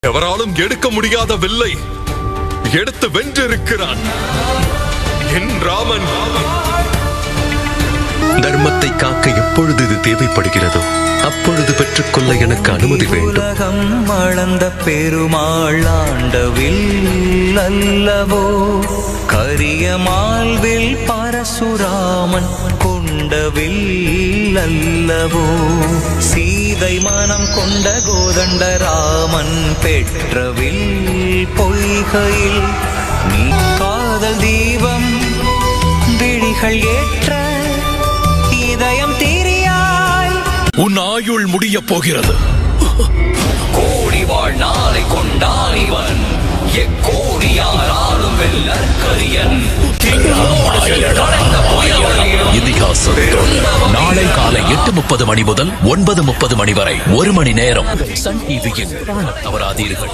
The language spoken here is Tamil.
எவராலும் எடுக்க முடியாத வில்லை எடுத்து வென்றிருக்கிறான் என் ராமன். தர்மத்தை காக்க எப்பொழுது இது தேவைப்படுகிறதோ அப்பொழுது பெற்றுக்கொள்ள எனக்கு அனுமதி வேண்டும். உலகம் அளந்த பெருமாள் ஆண்டவில் அல்லவோ, கரிய மால்வில் பரசுராமன் கொண்டவில் அல்லவோ, சீதை மனம் கொண்ட கோதண்ட ராமன் பெற்றவில் பொய்கையில் நீ காதல் தீபம் விழிகள் ஏற்ற இதயம் தீரியாய் உன் ஆயுள் முடிய போகிறது. கோடி வாழ் நாளை கொண்டான் இவன், எக்கோடியாராலும் வெல்லற்கரியன். இதிகாசம் நாளை காலை 8:30 மணி முதல் 9:30 மணி வரை 1 மணி நேரம் சன் டிவியில் தவறாதீர்கள்.